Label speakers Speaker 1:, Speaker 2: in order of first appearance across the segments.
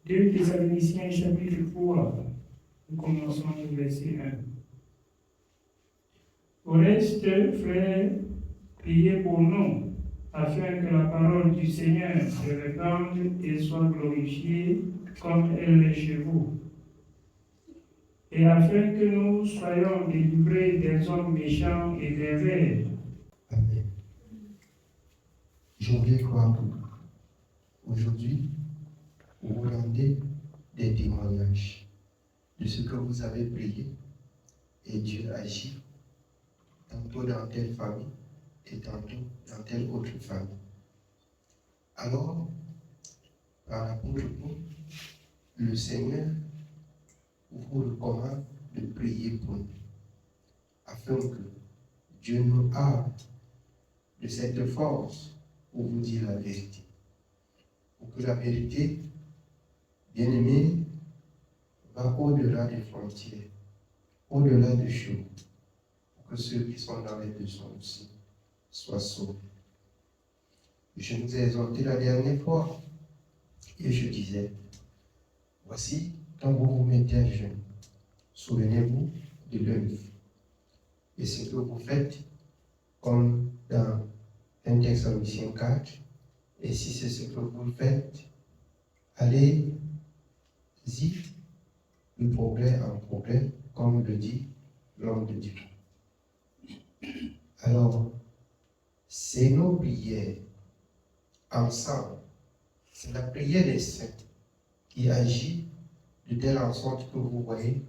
Speaker 1: 2 Thessaloniciens chapitre 3, nous commençons au verset 1. Au reste, frères, priez pour nous, afin que la parole du Seigneur se répande et soit glorifiée comme elle l'est chez vous, et afin que nous soyons délivrés des hommes méchants et pervers.
Speaker 2: Amen. Je voulais croire aujourd'hui, vous vous rendez des témoignages de ce que vous avez prié et Dieu agit tantôt dans telle famille et tantôt dans telle autre famille. Alors, par l'apôtre Paul, le Seigneur vous recommande de prier pour nous, afin que Dieu nous arme de cette force pour vous dire la vérité. Pour que la vérité, bien-aimée, va au-delà des frontières, au-delà des choses, pour que ceux qui sont dans les besoins aussi soient sauvés. Je nous ai exhorté la dernière fois et je disais, voici, quand vous vous mettez à jeûner, souvenez-vous de l'œuvre. Et ce que vous faites, comme dans 1 Thessaloniciens 4, et si c'est ce que vous faites, allez-y de progrès en progrès, comme le dit l'homme de Dieu. Alors, c'est nos prières ensemble, c'est la prière des saints qui agit de telle en sorte que vous voyez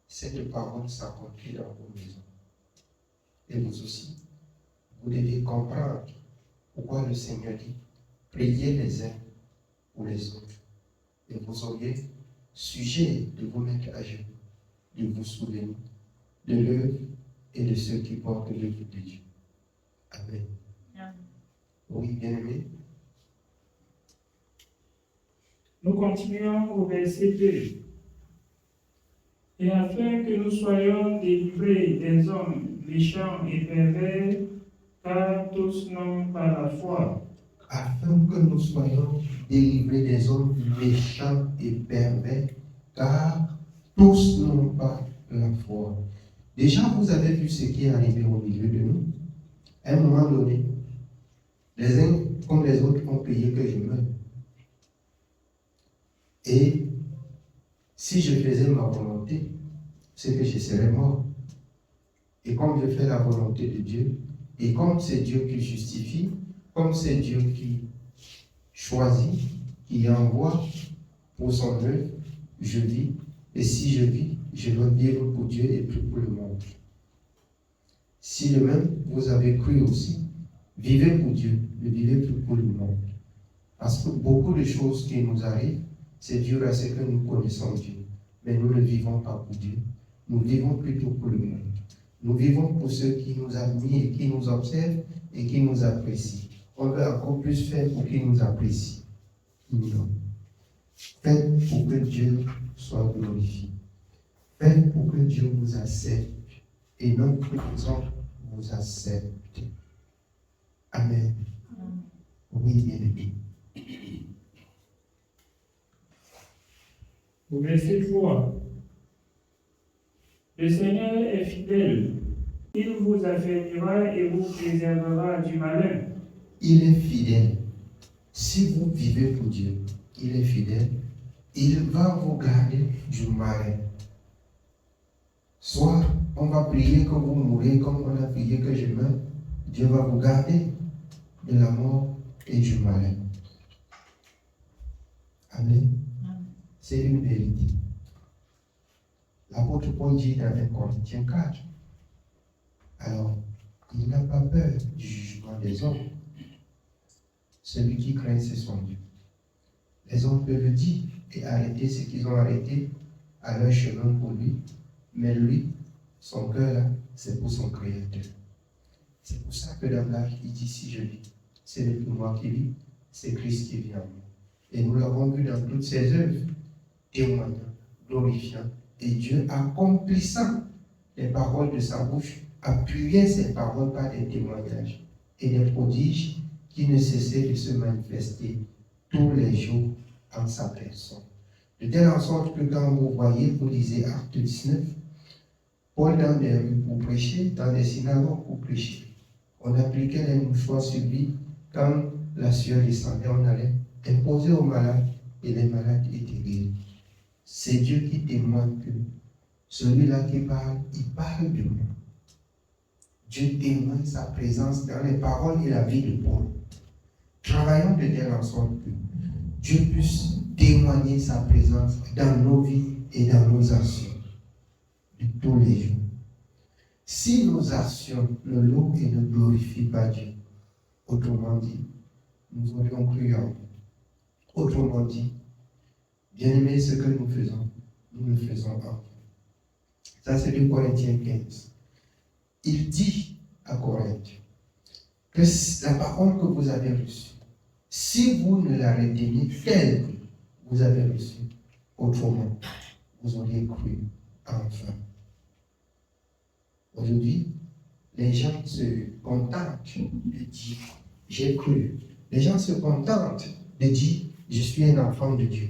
Speaker 2: cette parole s'accomplir dans vos maisons. Et vous aussi, vous devez comprendre pourquoi le Seigneur dit priez les uns pour les autres. Et vous auriez sujet de vous mettre à genoux, de vous souvenir de l'œuvre et de ceux qui portent l'œuvre de Dieu. Amen. Amen. Oui, bien-aimés.
Speaker 1: Nous continuons au verset 2. Et afin que nous soyons délivrés des hommes méchants et pervers, car tous n'ont pas la foi.
Speaker 2: Afin que nous soyons délivrés des hommes méchants et pervers, car tous n'ont pas la foi. Déjà, vous avez vu ce qui est arrivé au milieu de nous. À un moment donné, les uns comme les autres ont prié que je meure. Et si je faisais ma volonté, c'est que je serais mort. Et comme je fais la volonté de Dieu, et comme c'est Dieu qui justifie, comme c'est Dieu qui choisit, qui envoie pour son œuvre, je vis. Et si je vis, je dois vivre pour Dieu et plus pour le monde. Si de même vous avez cru aussi, vivez pour Dieu, ne vivez plus pour le monde. Parce que beaucoup de choses qui nous arrivent, c'est dû à ce que nous connaissons Dieu. Mais nous ne vivons pas pour Dieu. Nous vivons plutôt pour le monde. Nous vivons pour ceux qui nous admirent, qui nous observent et qui nous apprécient. On veut encore plus faire pour qu'ils nous apprécient. Non. Faites pour que Dieu soit glorifié. Faites pour que Dieu vous accepte et non que les hommes vous acceptent. Amen. Oui, bien-aimé.
Speaker 1: Au verset 3. Le Seigneur est fidèle. Il vous affermira et vous préservera du malin.
Speaker 2: Il est fidèle. Si vous vivez pour Dieu, il est fidèle. Il va vous garder du malin. Soit on va prier que vous mourrez, comme on a prié que je meure. Dieu va vous garder de la mort et du malin. Amen. C'est une vérité. L'apôtre Paul dit dans 1 Corinthiens 4. Alors, il n'a pas peur du jugement des hommes. Celui qui craint, c'est son Dieu. Les hommes peuvent dire et arrêter ce qu'ils ont arrêté à leur chemin pour lui, mais lui, son cœur là, c'est pour son Créateur. C'est pour ça que dans l'âge, il dit si je vis, ce n'est plus moi qui vis, c'est Christ qui vit en moi. Et nous l'avons vu dans toutes ses œuvres, témoignant, glorifiant, et Dieu accomplissant les paroles de sa bouche, appuyait ses paroles par des témoignages et des prodiges qui ne cessaient de se manifester tous les jours en sa personne. De telle en sorte que quand vous voyez, vous lisez Acte 19, Paul dans des rues pour prêcher, dans des synagogues pour prêcher. On appliquait les mouchoirs sur lui. Quand la sueur descendait, on allait imposer aux malades et les malades étaient guéris. C'est Dieu qui témoigne que celui-là qui parle, il parle de moi. Dieu témoigne sa présence dans les paroles et la vie de Paul. Travaillons de telle en sorte que Dieu puisse témoigner sa présence dans nos vies et dans nos actions de tous les jours. Si nos actions ne louent et ne glorifient pas Dieu, autrement dit, nous aurions cru en vous. Autrement dit, bien aimé, ce que nous faisons, nous le faisons en vous. Ça, c'est 2 Corinthiens 15. Il dit à Corinthe que la parole que vous avez reçue, si vous ne la retenez telle que vous avez reçue, autrement, vous auriez cru enfin. Aujourd'hui, les gens se contentent de dire j'ai cru. Les gens se contentent de dire je suis un enfant de Dieu.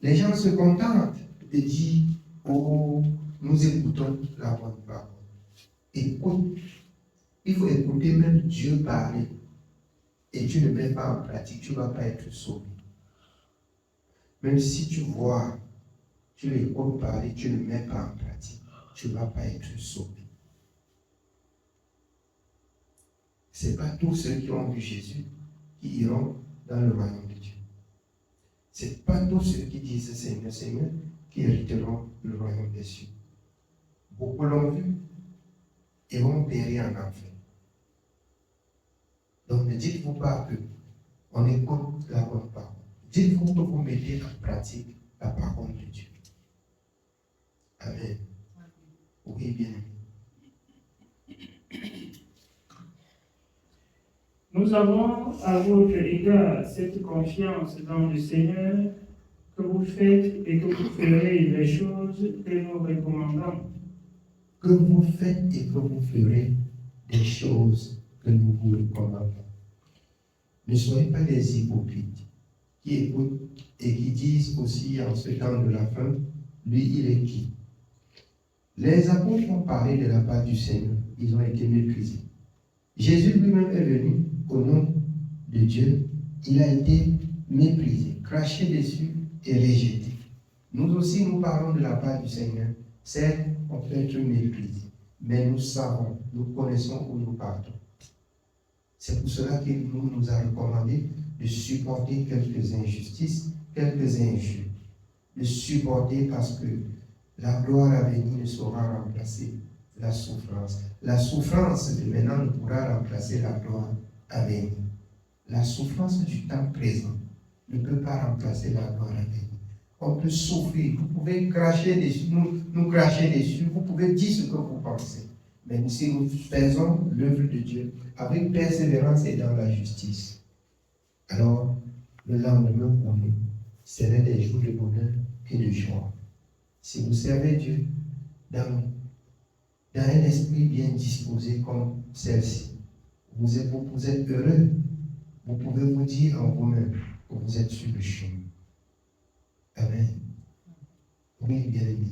Speaker 2: Les gens se contentent de dire oh, nous écoutons la bonne parole. Écoute, il faut écouter même Dieu parler. Et tu ne mets pas en pratique, tu ne vas pas être sauvé. Même si tu vois, tu l'écoutes parler, tu ne mets pas en pratique, tu ne vas pas être sauvé. Ce n'est pas tous ceux qui ont vu Jésus qui iront dans le royaume de Dieu. Ce n'est pas tous ceux qui disent Seigneur, Seigneur, qui hériteront le royaume des cieux. Beaucoup l'ont vu et vont périr en enfer. Donc ne dites-vous pas que on écoute la bonne parole. Dites-vous que vous mettez en pratique la parole de Dieu. Amen. Oui, bien aimé.
Speaker 1: Nous avons à votre égard cette confiance dans le Seigneur que vous faites et que vous ferez les choses que nous recommandons.
Speaker 2: Que vous faites et que vous ferez des choses que nous vous recommandons. Ne soyez pas des hypocrites qui écoutent et qui disent aussi en ce temps de la fin, lui il est qui? Les apôtres ont parlé de la part du Seigneur, ils ont été méprisés. Jésus lui-même est venu au nom de Dieu, il a été méprisé, craché dessus et rejeté. Nous aussi nous parlons de la part du Seigneur, certes on peut être méprisé, mais nous savons, nous connaissons où nous partons. C'est pour cela qu'il nous a recommandé de supporter quelques injustices, quelques injures. De supporter parce que la gloire à venir ne saura remplacer la souffrance. La souffrance de maintenant ne pourra remplacer la gloire à venir. La souffrance du temps présent ne peut pas remplacer la gloire à venir. On peut souffrir, vous pouvez cracher dessus, nous cracher dessus, vous pouvez dire ce que vous pensez. Mais si nous faisons l'œuvre de Dieu avec persévérance et dans la justice, alors le lendemain pour nous serait des jours de bonheur et de joie. Si vous servez Dieu dans un esprit bien disposé comme celle-ci, vous êtes heureux, vous pouvez vous dire en vous-même que vous êtes sur le chemin. Amen. Oui, bien aimé.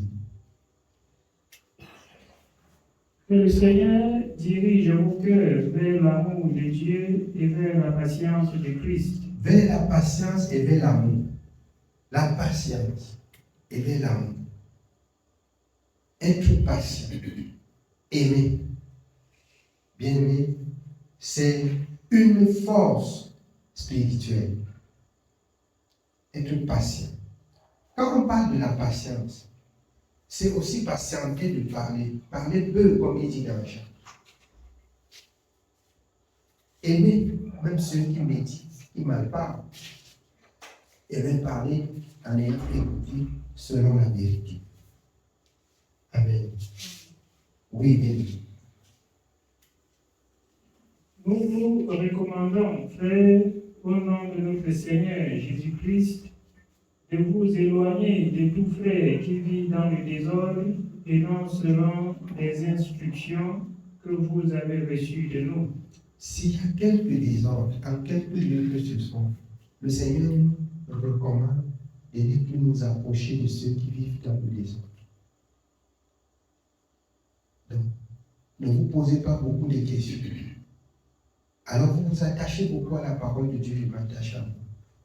Speaker 1: Que le Seigneur dirige vos cœurs vers l'amour de Dieu et vers la patience de Christ.
Speaker 2: Vers la patience et vers l'amour. La patience et vers l'amour. Être patient, aimer, bien aimé, c'est une force spirituelle. Être patient. Quand on parle de la patience, c'est aussi patienter de parler. Parler peu, comme il dit dans Jean. Aimer, même ceux qui méditent, qui mal parlent. Et même parler en ayant écouté selon la vérité. Amen. Oui, bien.
Speaker 1: Nous vous recommandons, frères, au nom de notre Seigneur Jésus-Christ, de vous éloigner de tout frère qui vit dans le désordre et non selon les instructions que vous avez reçues de nous.
Speaker 2: S'il y a quelques désordres, en quelques lieux que ce soit, le Seigneur nous recommande de ne plus nous approcher de ceux qui vivent dans le désordre. Donc, ne vous posez pas beaucoup de questions. Alors vous vous attachez beaucoup à la parole de Dieu, je m'attache à vous.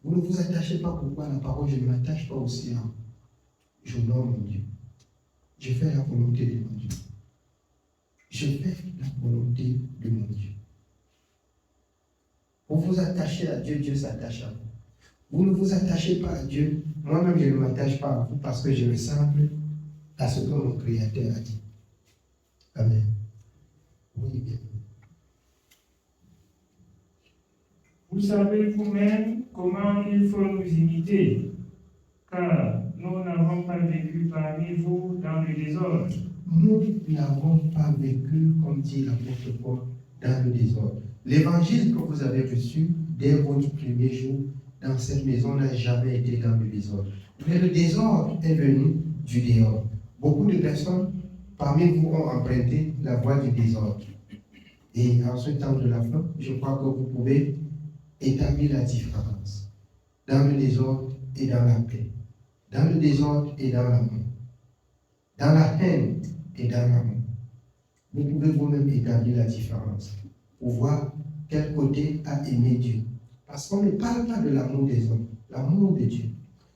Speaker 2: Vous ne vous attachez pas beaucoup à la parole, je ne m'attache pas aussi à vous. J'honore mon Dieu. Je fais la volonté de mon Dieu. Je fais la volonté de mon Dieu. Vous vous attachez à Dieu, Dieu s'attache à vous. Vous ne vous attachez pas à Dieu. Moi-même, je ne m'attache pas à vous parce que je ressemble à ce que mon Créateur a dit. Amen. Oui, bien.
Speaker 1: Vous savez vous-même comment il faut nous imiter, car nous n'avons pas vécu parmi vous dans le désordre.
Speaker 2: Nous n'avons pas vécu, comme dit l'apôtre Paul, dans le désordre. L'évangile que vous avez reçu dès votre premier jour dans cette maison n'a jamais été dans le désordre. Mais le désordre est venu du dehors. Beaucoup de personnes parmi vous ont emprunté la voie du désordre. Et en ce temps de la fin, je crois que vous pouvez établir la différence dans le désordre et dans la paix, dans le désordre et dans l'amour, dans la haine et dans l'amour. Vous pouvez vous-même établir la différence pour voir quel côté a aimé Dieu. Parce qu'on ne parle pas de l'amour des hommes, l'amour de Dieu.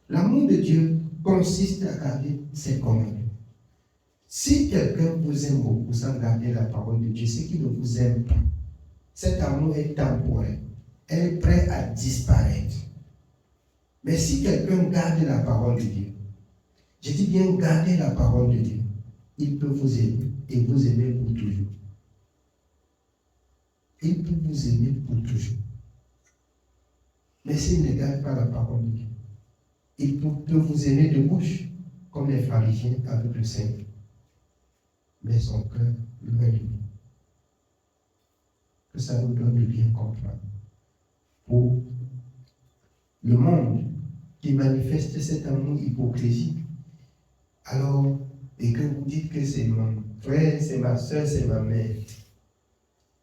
Speaker 2: L'amour de Dieu consiste à garder ses commandements. Si quelqu'un vous aime beaucoup sans garder la parole de Dieu, c'est qu'il ne vous aime pas. Cet amour est temporaire, est prêt à disparaître. Mais si quelqu'un garde la parole de Dieu, je dis bien garder la parole de Dieu, il peut vous aimer et vous aimer pour toujours. Il peut vous aimer pour toujours. Mais s'il ne garde pas la parole de Dieu, il peut vous aimer de bouche, comme les pharisiens avec le Seigneur. Mais son cœur loin de lui. Que ça nous donne de bien comprendre. Pour le monde qui manifeste cet amour hypocrisie, alors, et que vous dites que c'est mon frère, c'est ma soeur, c'est ma mère,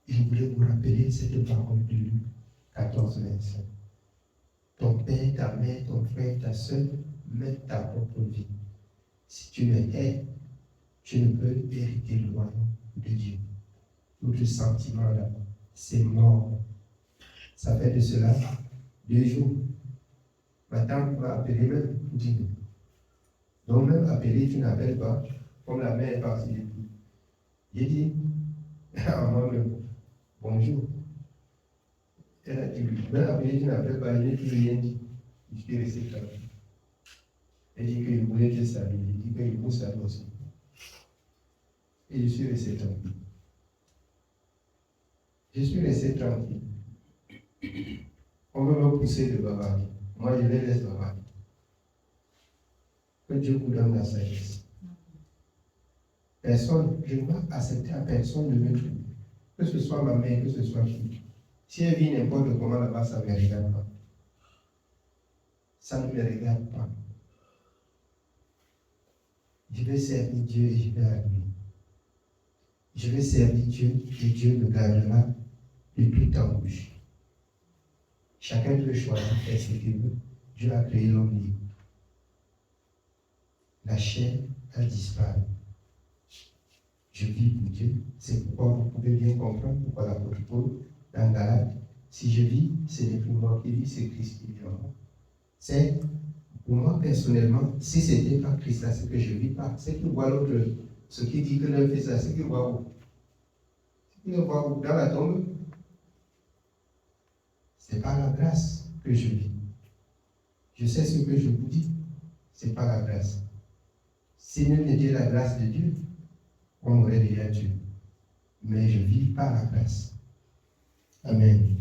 Speaker 2: je voulais vous rappeler cette parole de Luc 14, 25. Ton père, ta mère, ton frère, ta soeur, même ta propre vie. Si tu les hais, tu ne peux hériter le royaume de Dieu. Tout ce sentiment-là, c'est mort. Ça fait de cela 2 jours. Ma tante m'a appelé même pour dire. Donc même appelé, tu n'appelles pas, comme la mère est partie depuis. J'ai dit à moi-même, bonjour. Elle a dit, même appelé, tu n'appelles pas, il n'est plus rien dit. Je suis resté tranquille. Elle dit qu'il voulait te saluer, il dit qu'il faut saluer aussi. Et je suis resté tranquille. Je suis resté tranquille. On veut me pousser de bavarder. Moi, je les laisse bavarder. Que Dieu vous donne la sagesse. Personne, je ne vais accepter à personne de me trouver. Que ce soit ma mère, que ce soit qui. Si elle vit n'importe comment là-bas, ça ne me regarde pas. Ça ne me regarde pas. Je vais servir Dieu et je vais à lui. Je vais servir Dieu et Dieu me gardera de toute embûche. Chacun peut choisir de faire ce qu'il veut. Dieu a créé l'homme libre. La chair a disparu. Je vis pour Dieu. C'est pourquoi vous pouvez bien comprendre pourquoi l'apôtre Paul, dans Galates, si je vis, ce n'est plus moi qui vis, c'est Christ qui vit en moi. C'est, pour moi personnellement, si ce n'était pas Christ là, c'est que je ne vis pas. C'est qu'il voit l'autre, ce qui dit que l'un fait ça, c'est qu'il voit où? C'est qu'il voit où? Dans la tombe. C'est par la grâce que je vis. Je sais ce que je vous dis, c'est pas la grâce. Si nous n'était la grâce de Dieu, on aurait déjà Dieu. Mais je vis par la grâce. Amen.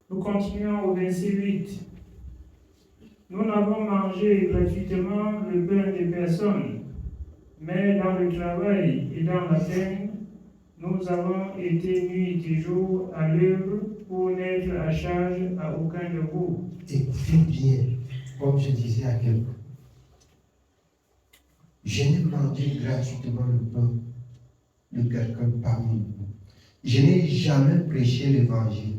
Speaker 1: Nous continuons au verset 8. Nous n'avons mangé gratuitement le pain des personnes, mais dans le travail et dans la peine, nous avons été nuit et jour à l'œuvre pour n'être à charge à aucun de vous.
Speaker 2: Écoutez bien, comme je disais à quelqu'un, je n'ai mangé gratuitement le pain de quelqu'un parmi vous. Je n'ai jamais prêché l'évangile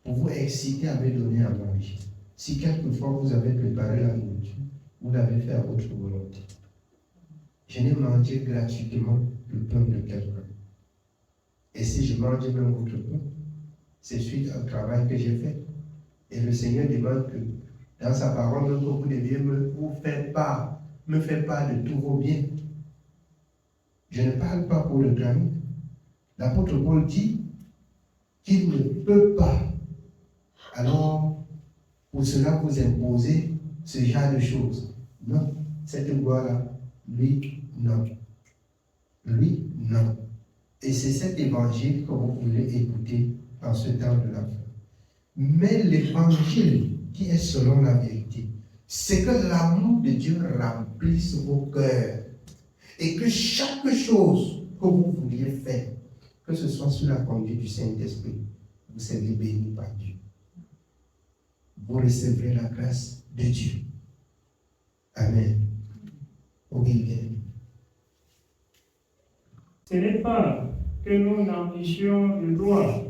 Speaker 2: pour vous exciter à me donner à manger. Si quelquefois vous avez préparé la nourriture, vous l'avez fait à votre volonté. Je n'ai mangé gratuitement le pain de quelqu'un. Et si je mange même votre pain, c'est suite au travail que j'ai fait. Et le Seigneur demande que dans sa parole, vous deviez me faire part de tous vos biens. Je ne parle pas pour le gramme. L'apôtre Paul dit qu'il ne peut pas, alors, pour cela vous imposer ce genre de choses. Non, cette voie-là, lui, non. Lui, non. Et c'est cet évangile que vous voulez écouter en ce temps de la fin. Mais l'évangile qui est selon la vérité, c'est que l'amour de Dieu remplisse vos cœurs et que chaque chose que vous vouliez faire, que ce soit sous la conduite du Saint-Esprit, vous serez bénis par Dieu. Vous recevrez la grâce de Dieu. Amen. Oui, bien.
Speaker 1: Ce n'est pas que nous n'ambissions de gloire,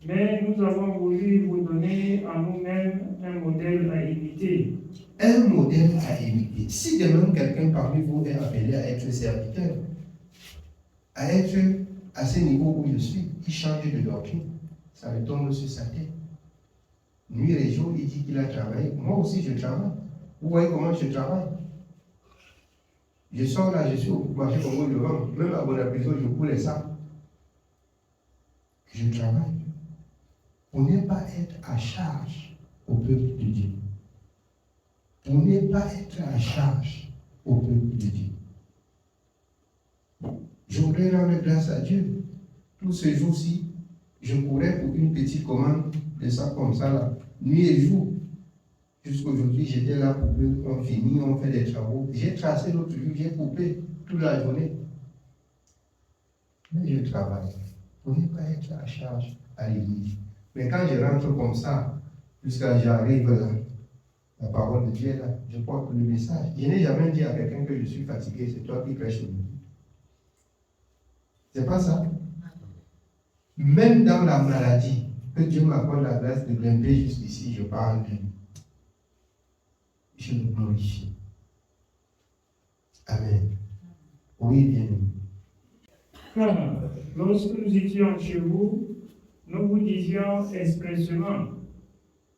Speaker 1: mais nous avons voulu vous donner à nous-mêmes un modèle à imiter.
Speaker 2: Un modèle à imiter. Si demain quelqu'un parmi vous est appelé à être serviteur, à être à ce niveau où je suis, il change de doctrine, ça retombe sur sa tête. Nuit et jour, il dit qu'il a travaillé. Moi aussi, je travaille. Vous voyez comment je travaille? Je sors là, je suis au marché Congo devant, même à Bonaprison, je cours les sacs. Je travaille. Pour ne pas être à charge au peuple de Dieu. Pour ne pas être à charge au peuple de Dieu. Je voudrais rendre grâce à Dieu. Tous ces jours-ci, je courais pour une petite commande de ça comme ça là, nuit et jour. Jusqu'aujourd'hui, j'étais là pour qu'on finisse, on fait des travaux. J'ai tracé l'autre jour, j'ai coupé toute la journée. Mais je travaille pour ne pas être à charge à l'église. Mais quand je rentre comme ça, jusqu'à j'arrive là, la parole de Dieu est là, je porte le message. Je n'ai jamais dit à quelqu'un que je suis fatigué, c'est toi qui prêches aujourd'hui. C'est pas ça. Même dans la maladie, que Dieu m'accorde la grâce de grimper jusqu'ici, je parle de lui. Je le glorifie. Amen. Oui, bien.
Speaker 1: Car lorsque nous étions chez vous, nous vous disions expressément,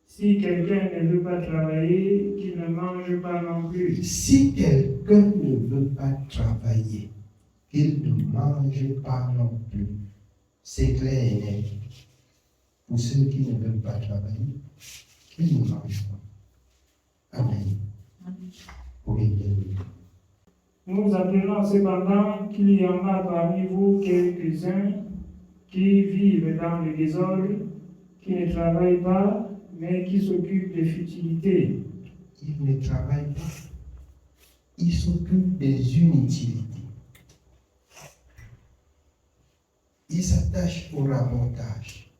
Speaker 1: si quelqu'un ne veut pas travailler, qu'il ne mange pas non plus.
Speaker 2: Si quelqu'un ne veut pas travailler, qu'il ne mange pas non plus. C'est clair et net. Pour ceux qui ne veulent pas travailler, qu'ils ne mangent pas. Amen. Oui, bien.
Speaker 1: Nous apprenons cependant qu'il y en a parmi vous quelques-uns qui vivent dans le désordre, qui ne travaillent pas, mais qui s'occupent des futilités.
Speaker 2: Ils ne travaillent pas. Ils s'occupent des inutilités. Ils s'attachent au racontage,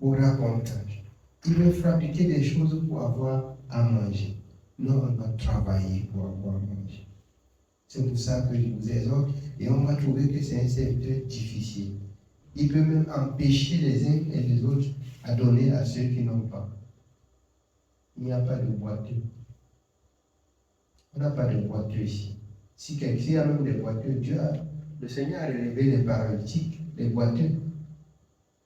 Speaker 2: au racontage. Ils veulent fabriquer des choses pour avoir à manger. Non, on va travailler pour avoir à manger. C'est pour ça que je vous exhorte et on va trouver que c'est un secteur difficile. Il peut même empêcher les uns et les autres à donner à ceux qui n'ont pas. Il n'y a pas de boiteux. On n'a pas de boiteux ici. S'il y a même des boiteux, le Seigneur a relevé les paralytiques, les boiteux.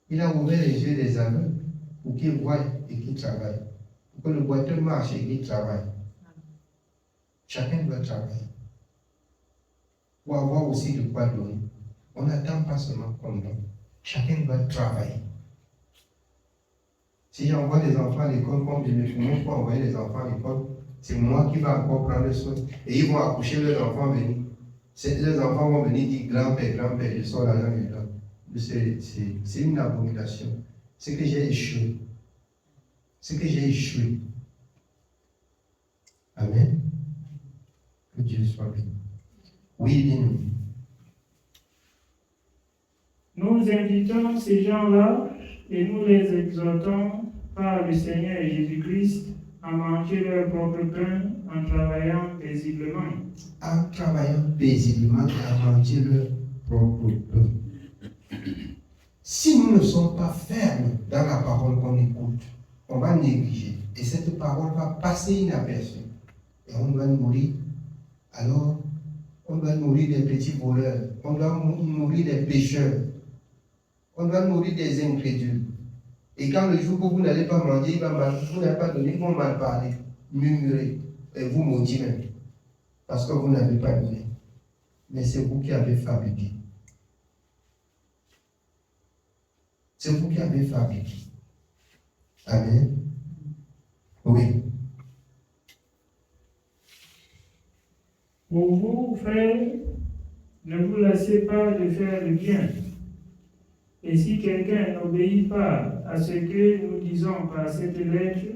Speaker 2: Il a ouvert les yeux des aveugles pour qu'ils voient et qu'ils travaillent. Pour que le boiteux marche et qu'il travaille. Chacun doit travailler. Pour avoir aussi de quoi donner. On n'attend pas seulement qu'on donne. Chacun doit travailler. Si j'envoie des enfants à l'école, comme je le fais pour envoyer les enfants à l'école, c'est moi qui vais encore prendre soin. Et ils vont accoucher leurs enfants venir. Les enfants vont venir dire grand-père, grand-père, je sors l'argent et là. C'est une abomination. C'est que j'ai échoué. C'est que j'ai échoué. Amen. Que Dieu soit béni. Oui, bien.
Speaker 1: Nous invitons ces gens-là et nous les exhortons par le Seigneur Jésus-Christ à manger leur propre pain en travaillant paisiblement.
Speaker 2: En travaillant paisiblement et à manger leur propre pain. Si nous ne sommes pas fermes dans la parole qu'on écoute, on va négliger. Et cette parole va passer inaperçue. Et on doit nourrir. Alors, on doit nourrir des petits voleurs. On doit nourrir des pécheurs. On doit nourrir des incrédules. Et quand le jour où vous n'allez pas manger, vous n'avez pas donné, ils vont mal parler, murmurer, et vous maudire même. Parce que vous n'avez pas donné. Mais c'est vous qui avez fabriqué. C'est vous qui avez fabriqué. Amen. Oui.
Speaker 1: Pour vous, frères, ne vous lassez pas de faire le bien. Et si quelqu'un n'obéit pas à ce que nous disons par cette lettre,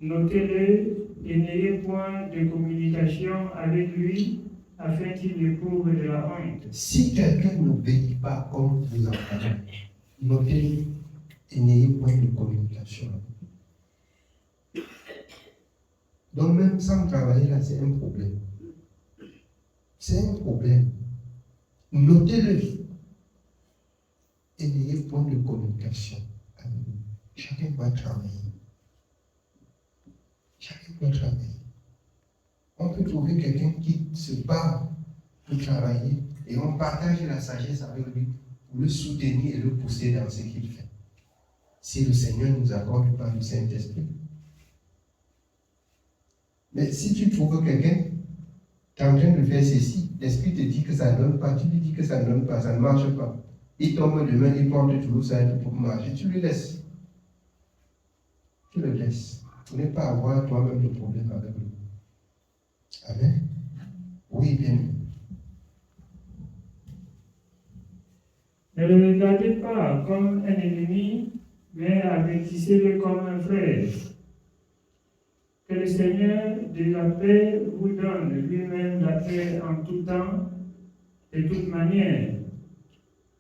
Speaker 1: notez-le et n'ayez point de communication avec lui afin qu'il éprouve de la honte.
Speaker 2: Si quelqu'un n'obéit pas comme vous entendez, notez-le et n'ayez point de communication. Donc même sans travailler là, c'est un problème. C'est un problème. Notez-le et n'ayez point de communication. Chacun doit travailler. Chacun doit travailler. On peut trouver quelqu'un qui se bat pour travailler et on partage la sagesse avec lui pour le soutenir et le pousser dans ce qu'il fait. Si le Seigneur nous accorde par le Saint-Esprit. Mais si tu trouves quelqu'un qui est en train de faire ceci, l'Esprit te dit que ça ne donne pas, tu lui dis que ça ne donne pas, ça ne marche pas. Il tombe demain, il porte toujours ça pour marcher, tu lui laisses. Tu le laisses. Pour ne pas avoir toi-même de problème avec lui. Amen. Oui, bien.
Speaker 1: Ne le regardez pas comme un ennemi, mais avertissez-le comme un frère. Que le Seigneur de la paix vous donne lui-même la paix en tout temps, de toute manière.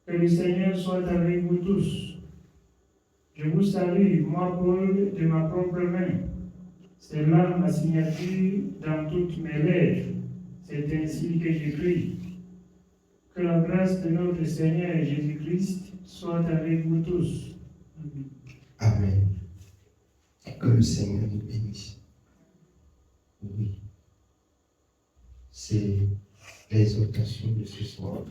Speaker 1: Que le Seigneur soit avec vous tous. Je vous salue, moi Paul, de ma propre main. C'est là ma signature dans toutes mes lettres. C'est ainsi que j'écris. Que la grâce de notre Seigneur Jésus-Christ soit avec vous tous.
Speaker 2: Amen. Que le Seigneur nous bénisse. Oui. C'est l'exhortation de ce soir.